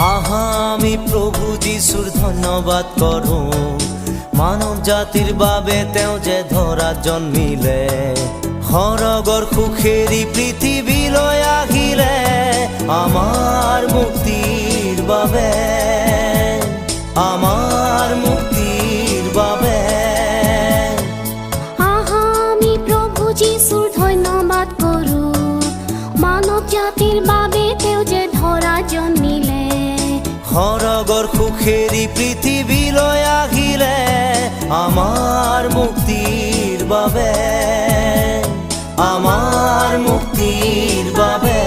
আহা আমি প্রভু যিশুর ধন্যবাদ করো, মানব জাতির বাবে তেও যে ধরা জন্মিলে, হরগর সুখেরি পৃথিবীলৈ আহিলে আমার মুক্তির বাবে, আমার মুক্তির বাবে। আহা আমি প্রভু যিশুর ধন্যবাদ করো, মানব জাতির বাবে তেও যে ধরা জন্মিলে, হরগর সুখেরি পৃথিবীলৈ আহিলে আমার মুক্তির বাবে, আমার মুক্তির বাবে।